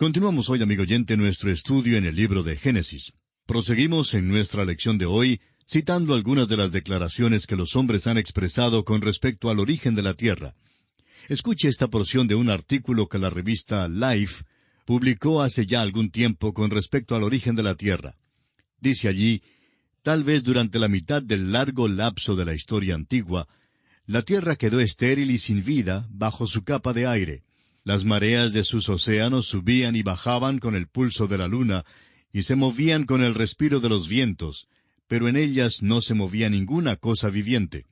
Continuamos hoy, amigo oyente, nuestro estudio en el libro de Génesis. Proseguimos en nuestra lección de hoy, citando algunas de las declaraciones que los hombres han expresado con respecto al origen de la tierra. Escuche esta porción de un artículo que la revista Life publicó hace ya algún tiempo con respecto al origen de la tierra. Dice allí: tal vez durante la mitad del largo lapso de la historia antigua, la tierra quedó estéril y sin vida bajo su capa de aire. Las mareas de sus océanos subían y bajaban con el pulso de la luna, y se movían con el respiro de los vientos, pero en ellas no se movía ninguna cosa viviente.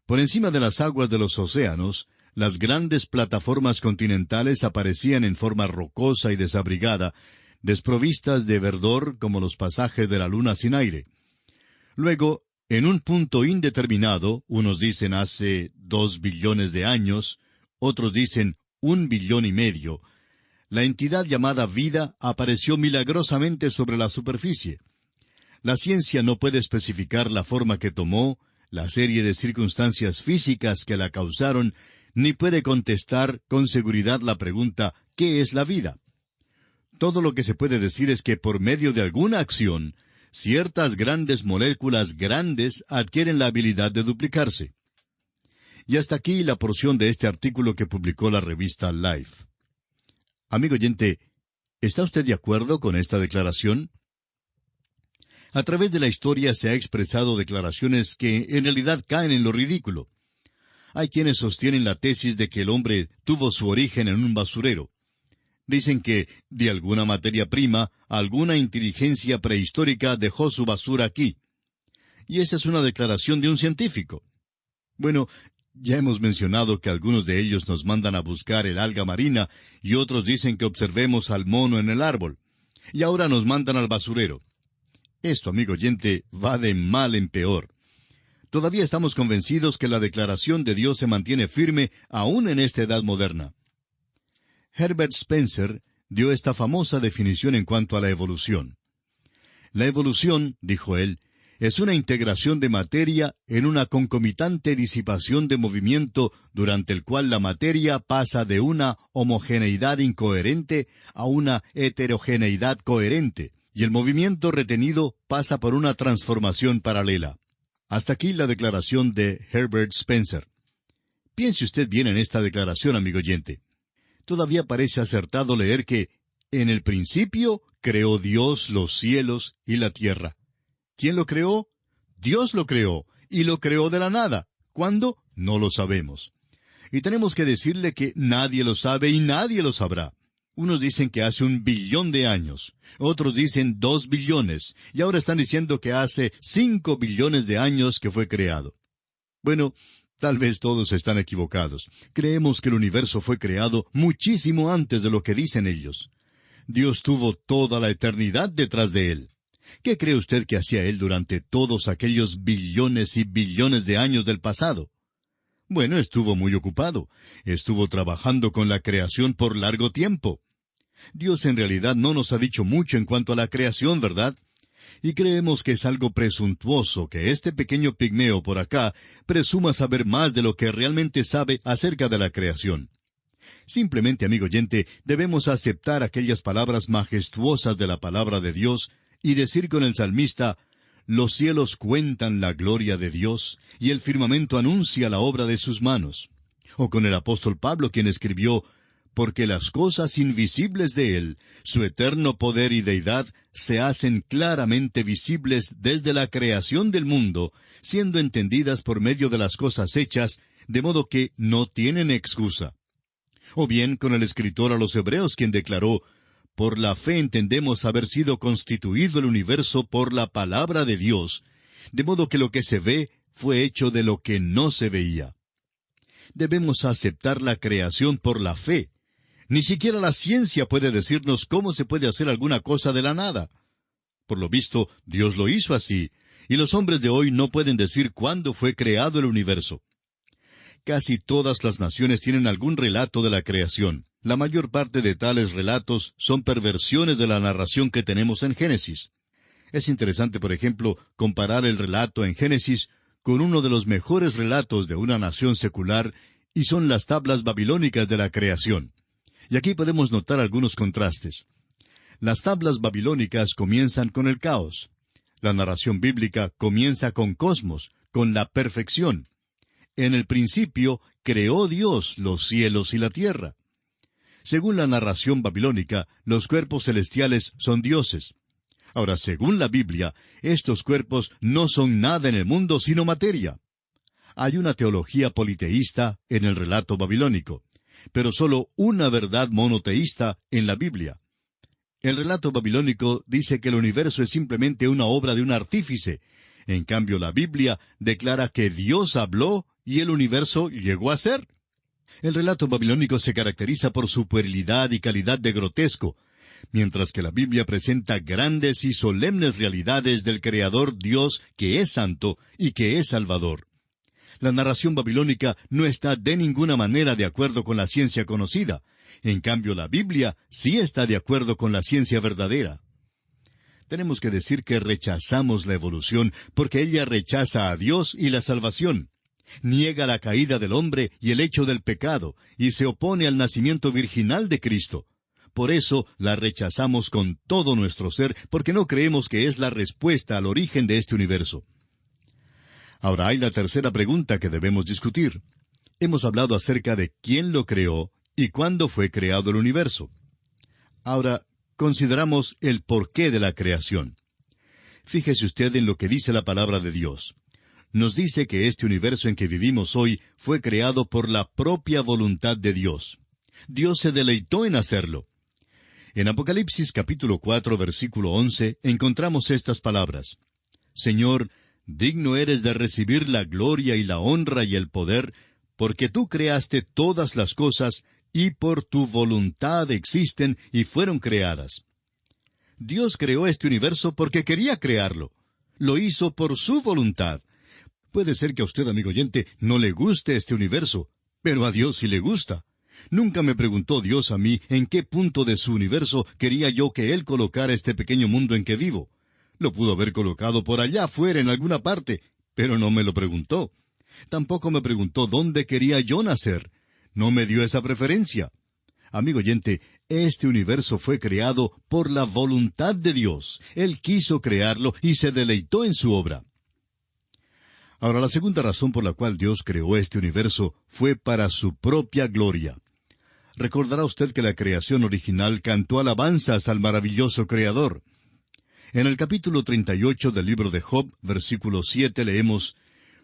Por encima de las aguas de los océanos, las grandes plataformas continentales aparecían en forma rocosa y desabrigada, desprovistas de verdor como los pasajes de la luna sin aire. Luego, en un punto indeterminado, unos dicen hace 2 billones de años, otros dicen 1,5 billones, la entidad llamada vida apareció milagrosamente sobre la superficie. La ciencia no puede especificar la forma que tomó, la serie de circunstancias físicas que la causaron, ni puede contestar con seguridad la pregunta ¿qué es la vida? Todo lo que se puede decir es que por medio de alguna acción, ciertas grandes moléculas grandes adquieren la habilidad de duplicarse. Y hasta aquí la porción de este artículo que publicó la revista Life. Amigo oyente, ¿está usted de acuerdo con esta declaración? A través de la historia se ha expresado declaraciones que en realidad caen en lo ridículo. Hay quienes sostienen la tesis de que el hombre tuvo su origen en un basurero. Dicen que, de alguna materia prima, alguna inteligencia prehistórica dejó su basura aquí. Y esa es una declaración de un científico. Bueno, ya hemos mencionado que algunos de ellos nos mandan a buscar el alga marina y otros dicen que observemos al mono en el árbol. Y ahora nos mandan al basurero. Esto, amigo oyente, va de mal en peor. Todavía estamos convencidos que la declaración de Dios se mantiene firme aún en esta edad moderna. Herbert Spencer dio esta famosa definición en cuanto a la evolución. La evolución, dijo él, es una integración de materia en una concomitante disipación de movimiento durante el cual la materia pasa de una homogeneidad incoherente a una heterogeneidad coherente, y el movimiento retenido pasa por una transformación paralela. Hasta aquí la declaración de Herbert Spencer. Piense usted bien en esta declaración, amigo oyente. Todavía parece acertado leer que en el principio creó Dios los cielos y la tierra. ¿Quién lo creó? Dios lo creó, y lo creó de la nada. ¿Cuándo? No lo sabemos. Y tenemos que decirle que nadie lo sabe y nadie lo sabrá. Unos dicen que hace 1 billón de años, otros dicen 2 billones, y ahora están diciendo que hace 5 billones de años que fue creado. Bueno, tal vez todos están equivocados. Creemos que el universo fue creado muchísimo antes de lo que dicen ellos. Dios tuvo toda la eternidad detrás de él. ¿Qué cree usted que hacía él durante todos aquellos billones y billones de años del pasado? Bueno, estuvo muy ocupado. Estuvo trabajando con la creación por largo tiempo. Dios en realidad no nos ha dicho mucho en cuanto a la creación, ¿verdad? Y creemos que es algo presuntuoso que este pequeño pigmeo por acá presuma saber más de lo que realmente sabe acerca de la creación. Simplemente, amigo oyente, debemos aceptar aquellas palabras majestuosas de la palabra de Dios y decir con el salmista: «Los cielos cuentan la gloria de Dios, y el firmamento anuncia la obra de sus manos». O con el apóstol Pablo, quien escribió: «Porque las cosas invisibles de Él, su eterno poder y deidad, se hacen claramente visibles desde la creación del mundo, siendo entendidas por medio de las cosas hechas, de modo que no tienen excusa». O bien con el escritor a los Hebreos, quien declaró: «Por la fe entendemos haber sido constituido el universo por la palabra de Dios, de modo que lo que se ve fue hecho de lo que no se veía». Debemos aceptar la creación por la fe. Ni siquiera la ciencia puede decirnos cómo se puede hacer alguna cosa de la nada. Por lo visto, Dios lo hizo así, y los hombres de hoy no pueden decir cuándo fue creado el universo. Casi todas las naciones tienen algún relato de la creación. La mayor parte de tales relatos son perversiones de la narración que tenemos en Génesis. Es interesante, por ejemplo, comparar el relato en Génesis con uno de los mejores relatos de una nación secular, y son las tablas babilónicas de la creación. Y aquí podemos notar algunos contrastes. Las tablas babilónicas comienzan con el caos. La narración bíblica comienza con cosmos, con la perfección. En el principio creó Dios los cielos y la tierra. Según la narración babilónica, los cuerpos celestiales son dioses. Ahora, según la Biblia, estos cuerpos no son nada en el mundo sino materia. Hay una teología politeísta en el relato babilónico, pero solo una verdad monoteísta en la Biblia. El relato babilónico dice que el universo es simplemente una obra de un artífice. En cambio, la Biblia declara que Dios habló y el universo llegó a ser. El relato babilónico se caracteriza por su puerilidad y calidad de grotesco, mientras que la Biblia presenta grandes y solemnes realidades del Creador Dios que es santo y que es Salvador. La narración babilónica no está de ninguna manera de acuerdo con la ciencia conocida. En cambio, la Biblia sí está de acuerdo con la ciencia verdadera. Tenemos que decir que rechazamos la evolución porque ella rechaza a Dios y la salvación. Niega la caída del hombre y el hecho del pecado, y se opone al nacimiento virginal de Cristo. Por eso la rechazamos con todo nuestro ser, porque no creemos que es la respuesta al origen de este universo. Ahora hay la tercera pregunta que debemos discutir. Hemos hablado acerca de quién lo creó y cuándo fue creado el universo. Ahora, consideramos el porqué de la creación. Fíjese usted en lo que dice la palabra de Dios. Nos dice que este universo en que vivimos hoy fue creado por la propia voluntad de Dios. Dios se deleitó en hacerlo. En Apocalipsis capítulo 4, versículo 11, encontramos estas palabras. Señor, digno eres de recibir la gloria y la honra y el poder, porque tú creaste todas las cosas, y por tu voluntad existen y fueron creadas. Dios creó este universo porque quería crearlo. Lo hizo por su voluntad. Puede ser que a usted, amigo oyente, no le guste este universo, pero a Dios sí le gusta. Nunca me preguntó Dios a mí en qué punto de su universo quería yo que Él colocara este pequeño mundo en que vivo. Lo pudo haber colocado por allá afuera en alguna parte, pero no me lo preguntó. Tampoco me preguntó dónde quería yo nacer. No me dio esa preferencia. Amigo oyente, este universo fue creado por la voluntad de Dios. Él quiso crearlo y se deleitó en su obra. Ahora, la segunda razón por la cual Dios creó este universo fue para su propia gloria. Recordará usted que la creación original cantó alabanzas al maravilloso Creador. En el capítulo 38 del libro de Job, versículo 7, leemos,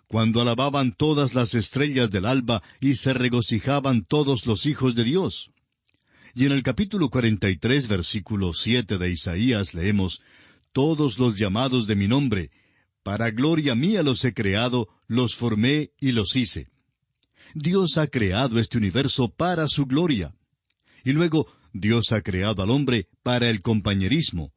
«Cuando alababan todas las estrellas del alba y se regocijaban todos los hijos de Dios». Y en el capítulo 43, versículo 7 de Isaías, leemos, «Todos los llamados de mi nombre, para gloria mía los he creado, los formé y los hice». Dios ha creado este universo para su gloria. Y luego, Dios ha creado al hombre para el compañerismo.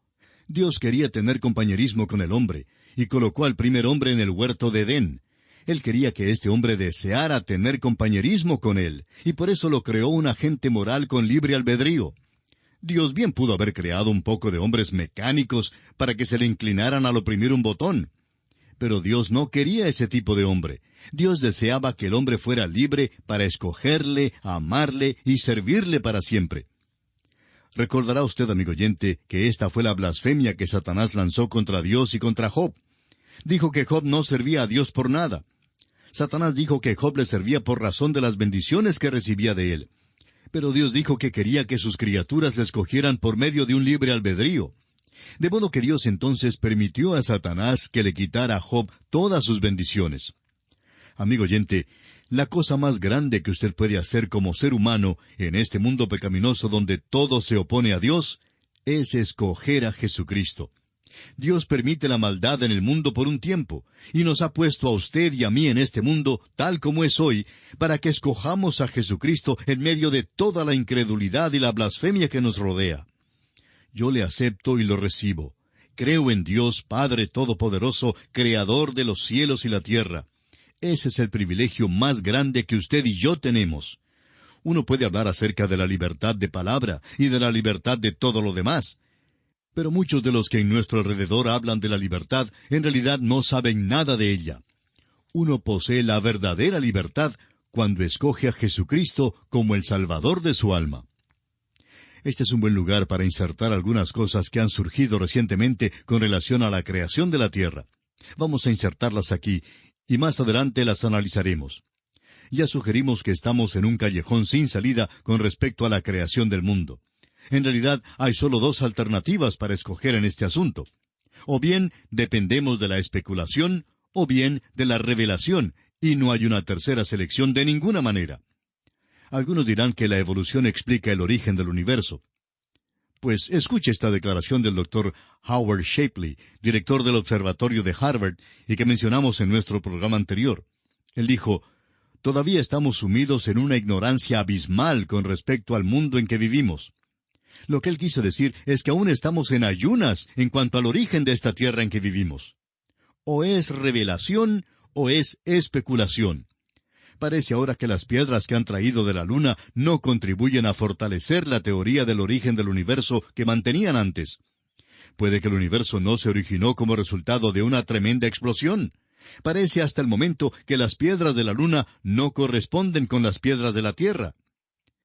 Dios quería tener compañerismo con el hombre, y colocó al primer hombre en el huerto de Edén. Él quería que este hombre deseara tener compañerismo con él, y por eso lo creó un agente moral con libre albedrío. Dios bien pudo haber creado un poco de hombres mecánicos para que se le inclinaran al oprimir un botón. Pero Dios no quería ese tipo de hombre. Dios deseaba que el hombre fuera libre para escogerle, amarle y servirle para siempre. Recordará usted, amigo oyente, que esta fue la blasfemia que Satanás lanzó contra Dios y contra Job. Dijo que Job no servía a Dios por nada. Satanás dijo que Job le servía por razón de las bendiciones que recibía de él. Pero Dios dijo que quería que sus criaturas le escogieran por medio de un libre albedrío. De modo que Dios entonces permitió a Satanás que le quitara a Job todas sus bendiciones. Amigo oyente, la cosa más grande que usted puede hacer como ser humano en este mundo pecaminoso donde todo se opone a Dios, es escoger a Jesucristo. Dios permite la maldad en el mundo por un tiempo, y nos ha puesto a usted y a mí en este mundo, tal como es hoy, para que escojamos a Jesucristo en medio de toda la incredulidad y la blasfemia que nos rodea. Yo le acepto y lo recibo. Creo en Dios Padre Todopoderoso, Creador de los cielos y la tierra. Ese es el privilegio más grande que usted y yo tenemos. Uno puede hablar acerca de la libertad de palabra y de la libertad de todo lo demás. Pero muchos de los que en nuestro alrededor hablan de la libertad, en realidad no saben nada de ella. Uno posee la verdadera libertad cuando escoge a Jesucristo como el Salvador de su alma. Este es un buen lugar para insertar algunas cosas que han surgido recientemente con relación a la creación de la tierra. Vamos a insertarlas aquí, y más adelante las analizaremos. Ya sugerimos que estamos en un callejón sin salida con respecto a la creación del mundo. En realidad, hay solo dos alternativas para escoger en este asunto. O bien dependemos de la especulación, o bien de la revelación, y no hay una tercera selección de ninguna manera. Algunos dirán que la evolución explica el origen del universo. Pues escuche esta declaración del Dr. Howard Shapley, director del Observatorio de Harvard, y que mencionamos en nuestro programa anterior. Él dijo: «Todavía estamos sumidos en una ignorancia abismal con respecto al mundo en que vivimos». Lo que él quiso decir es que aún estamos en ayunas en cuanto al origen de esta tierra en que vivimos. O es revelación o es especulación. Parece ahora que las piedras que han traído de la luna no contribuyen a fortalecer la teoría del origen del universo que mantenían antes. Puede que el universo no se originó como resultado de una tremenda explosión. Parece hasta el momento que las piedras de la luna no corresponden con las piedras de la tierra.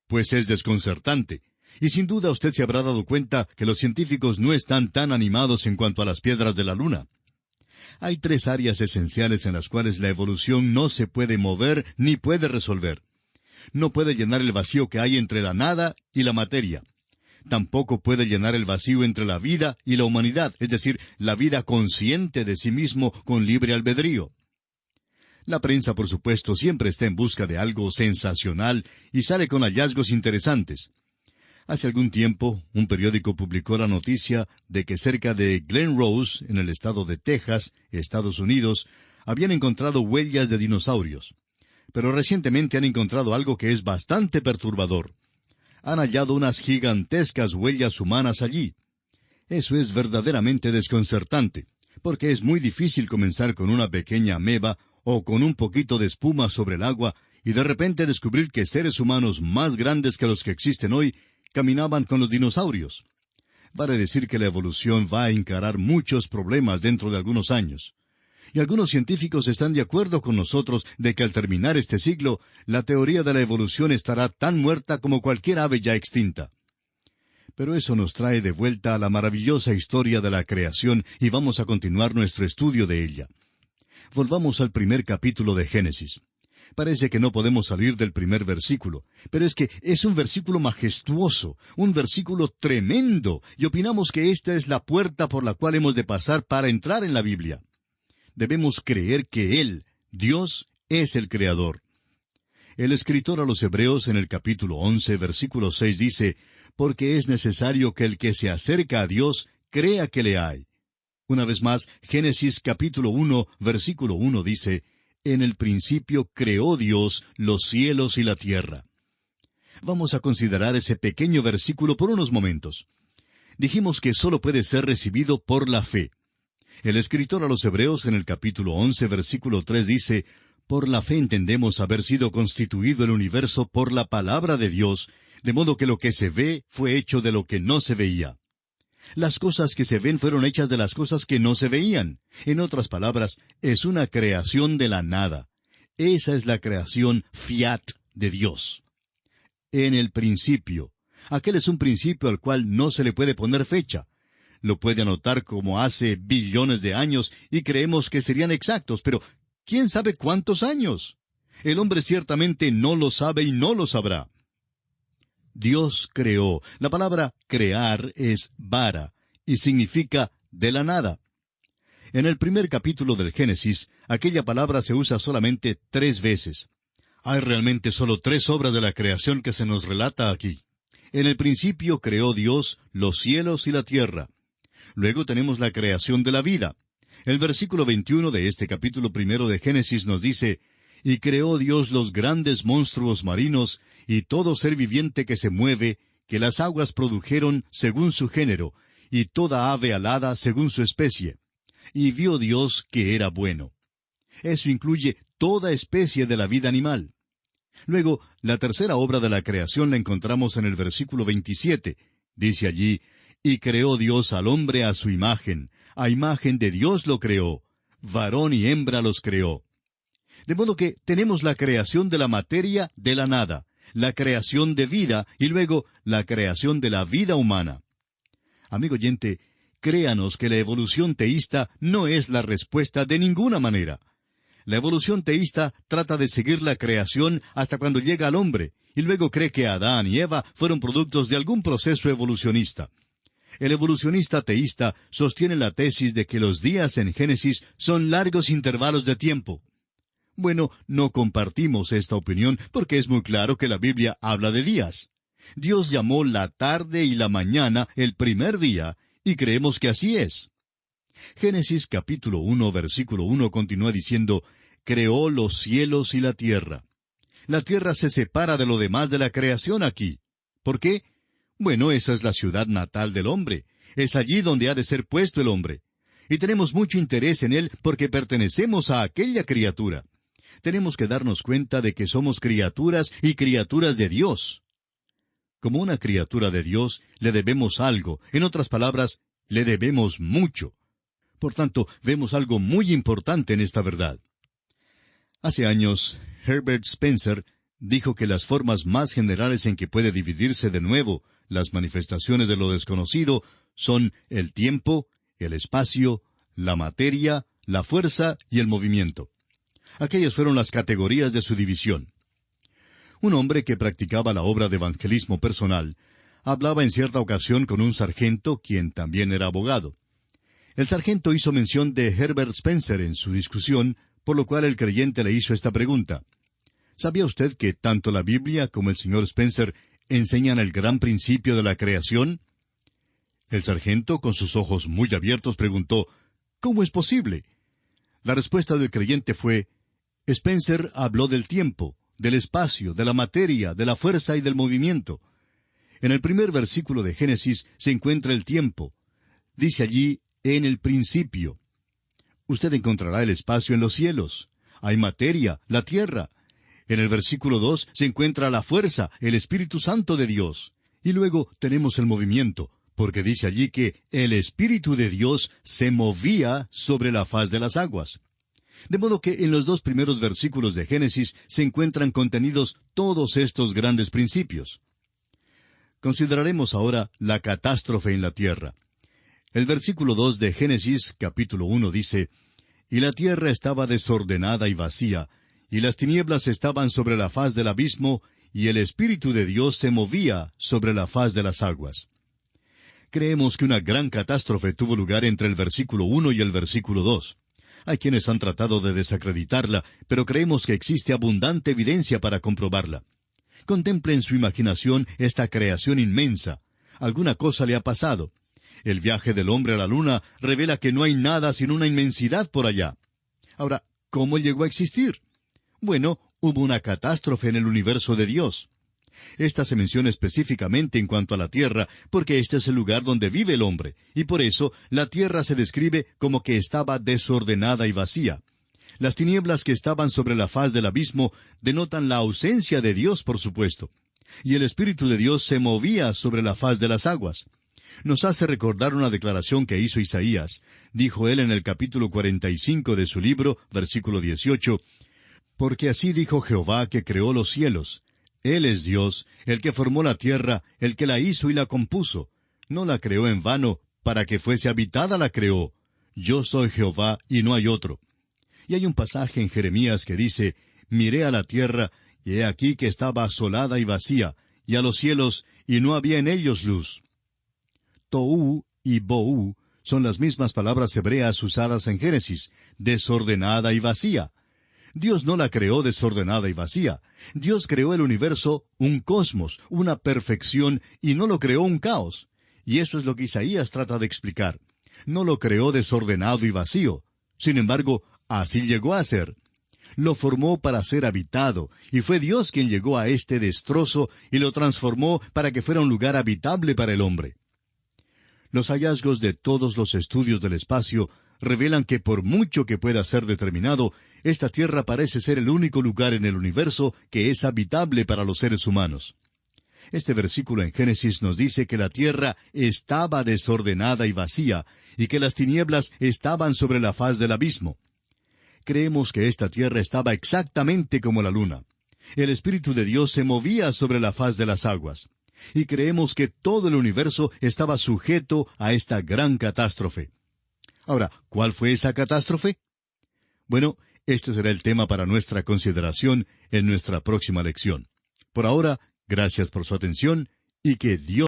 Pues es desconcertante. Y sin duda usted se habrá dado cuenta que los científicos no están tan animados en cuanto a las piedras de la luna. Hay tres áreas esenciales en las cuales la evolución no se puede mover ni puede resolver. No puede llenar el vacío que hay entre la nada y la materia. Tampoco puede llenar el vacío entre la vida y la humanidad, es decir, la vida consciente de sí mismo con libre albedrío. La prensa, por supuesto, siempre está en busca de algo sensacional y sale con hallazgos interesantes. Hace algún tiempo, un periódico publicó la noticia de que cerca de Glen Rose, en el estado de Texas, Estados Unidos, habían encontrado huellas de dinosaurios. Pero recientemente han encontrado algo que es bastante perturbador. Han hallado unas gigantescas huellas humanas allí. Eso es verdaderamente desconcertante, porque es muy difícil comenzar con una pequeña ameba o con un poquito de espuma sobre el agua y de repente descubrir que seres humanos más grandes que los que existen hoy caminaban con los dinosaurios. Vale decir que la evolución va a encarar muchos problemas dentro de algunos años. Y algunos científicos están de acuerdo con nosotros de que al terminar este siglo, la teoría de la evolución estará tan muerta como cualquier ave ya extinta. Pero eso nos trae de vuelta a la maravillosa historia de la creación y vamos a continuar nuestro estudio de ella. Volvamos al primer capítulo de Génesis. Parece que no podemos salir del primer versículo, pero es que es un versículo majestuoso, un versículo tremendo, y opinamos que esta es la puerta por la cual hemos de pasar para entrar en la Biblia. Debemos creer que Él, Dios, es el Creador. El escritor a los Hebreos en el capítulo 11, versículo 6 dice: «Porque es necesario que el que se acerca a Dios crea que le hay». Una vez más, Génesis capítulo 1, versículo 1 dice: «En el principio creó Dios los cielos y la tierra». Vamos a considerar ese pequeño versículo por unos momentos. Dijimos que solo puede ser recibido por la fe. El escritor a los Hebreos en el capítulo 11, versículo 3 dice: «Por la fe entendemos haber sido constituido el universo por la palabra de Dios, de modo que lo que se ve fue hecho de lo que no se veía». Las cosas que se ven fueron hechas de las cosas que no se veían. En otras palabras, es una creación de la nada. Esa es la creación fiat de Dios. En el principio. Aquel es un principio al cual no se le puede poner fecha. Lo puede anotar como hace billones de años y creemos que serían exactos, pero ¿quién sabe cuántos años? El hombre ciertamente no lo sabe y no lo sabrá. Dios creó. La palabra crear es bara y significa de la nada. En el primer capítulo del Génesis, aquella palabra se usa solamente 3 veces. Hay realmente solo 3 obras de la creación que se nos relata aquí. En el principio creó Dios los cielos y la tierra. Luego tenemos la creación de la vida. El versículo 21 de este capítulo 1 de Génesis nos dice: «Y creó Dios los grandes monstruos marinos, y todo ser viviente que se mueve, que las aguas produjeron según su género, y toda ave alada según su especie. Y vio Dios que era bueno». Eso incluye toda especie de la vida animal. Luego, la tercera obra de la creación la encontramos en el versículo 27. Dice allí: «Y creó Dios al hombre a su imagen de Dios lo creó, varón y hembra los creó». De modo que tenemos la creación de la materia de la nada, la creación de vida y luego la creación de la vida humana. Amigo oyente, créanos que la evolución teísta no es la respuesta de ninguna manera. La evolución teísta trata de seguir la creación hasta cuando llega al hombre, y luego cree que Adán y Eva fueron productos de algún proceso evolucionista. El evolucionista teísta sostiene la tesis de que los días en Génesis son largos intervalos de tiempo. Bueno, no compartimos esta opinión porque es muy claro que la Biblia habla de días. Dios llamó la tarde y la mañana el primer día, y creemos que así es. Génesis capítulo 1, versículo 1 continúa diciendo, «Creó los cielos y la tierra». La tierra se separa de lo demás de la creación aquí. ¿Por qué? Bueno, esa es la ciudad natal del hombre. Es allí donde ha de ser puesto el hombre. Y tenemos mucho interés en él porque pertenecemos a aquella criatura. Tenemos que darnos cuenta de que somos criaturas y criaturas de Dios. Como una criatura de Dios, le debemos algo. En otras palabras, le debemos mucho. Por tanto, vemos algo muy importante en esta verdad. Hace años, Herbert Spencer dijo que las formas más generales en que puede dividirse de nuevo las manifestaciones de lo desconocido son el tiempo, el espacio, la materia, la fuerza y el movimiento. Aquellas fueron las categorías de su división. Un hombre que practicaba la obra de evangelismo personal hablaba en cierta ocasión con un sargento, quien también era abogado. El sargento hizo mención de Herbert Spencer en su discusión, por lo cual el creyente le hizo esta pregunta. ¿Sabía usted que tanto la Biblia como el señor Spencer enseñan el gran principio de la creación? El sargento, con sus ojos muy abiertos, preguntó, ¿cómo es posible? La respuesta del creyente fue, Spencer habló del tiempo, del espacio, de la materia, de la fuerza y del movimiento. En el primer versículo de Génesis se encuentra el tiempo. Dice allí, en el principio. Usted encontrará el espacio en los cielos. Hay materia, la tierra. En el versículo 2 se encuentra la fuerza, el Espíritu Santo de Dios. Y luego tenemos el movimiento, porque dice allí que el Espíritu de Dios se movía sobre la faz de las aguas. De modo que en los dos primeros versículos de Génesis se encuentran contenidos todos estos grandes principios. Consideraremos ahora la catástrofe en la tierra. El versículo 2 de Génesis, capítulo 1, dice, «Y la tierra estaba desordenada y vacía, y las tinieblas estaban sobre la faz del abismo, y el Espíritu de Dios se movía sobre la faz de las aguas». Creemos que una gran catástrofe tuvo lugar entre el versículo 1 y el versículo 2. Hay quienes han tratado de desacreditarla, pero creemos que existe abundante evidencia para comprobarla. Contemple en su imaginación esta creación inmensa. Alguna cosa le ha pasado. El viaje del hombre a la luna revela que no hay nada sino una inmensidad por allá. Ahora, ¿cómo llegó a existir? Bueno, hubo una catástrofe en el universo de Dios. Esta se menciona específicamente en cuanto a la tierra, porque este es el lugar donde vive el hombre, y por eso la tierra se describe como que estaba desordenada y vacía. Las tinieblas que estaban sobre la faz del abismo denotan la ausencia de Dios, por supuesto. Y el Espíritu de Dios se movía sobre la faz de las aguas. Nos hace recordar una declaración que hizo Isaías. Dijo él en el capítulo 45 de su libro, versículo 18, «Porque así dijo Jehová que creó los cielos. Él es Dios, el que formó la tierra, el que la hizo y la compuso. No la creó en vano, para que fuese habitada la creó. Yo soy Jehová y no hay otro». Y hay un pasaje en Jeremías que dice, «Miré a la tierra, y he aquí que estaba asolada y vacía, y a los cielos, y no había en ellos luz». Tohu y bohu son las mismas palabras hebreas usadas en Génesis, desordenada y vacía. Dios no la creó desordenada y vacía. Dios creó el universo, un cosmos, una perfección, y no lo creó un caos. Y eso es lo que Isaías trata de explicar. No lo creó desordenado y vacío. Sin embargo, así llegó a ser. Lo formó para ser habitado, y fue Dios quien llegó a este destrozo y lo transformó para que fuera un lugar habitable para el hombre. Los hallazgos de todos los estudios del espacio revelan que por mucho que pueda ser determinado, esta tierra parece ser el único lugar en el universo que es habitable para los seres humanos. Este versículo en Génesis nos dice que la tierra estaba desordenada y vacía, y que las tinieblas estaban sobre la faz del abismo. Creemos que esta tierra estaba exactamente como la luna. El Espíritu de Dios se movía sobre la faz de las aguas. Y creemos que todo el universo estaba sujeto a esta gran catástrofe. Ahora, ¿cuál fue esa catástrofe? Bueno, este será el tema para nuestra consideración en nuestra próxima lección. Por ahora, gracias por su atención y que Dios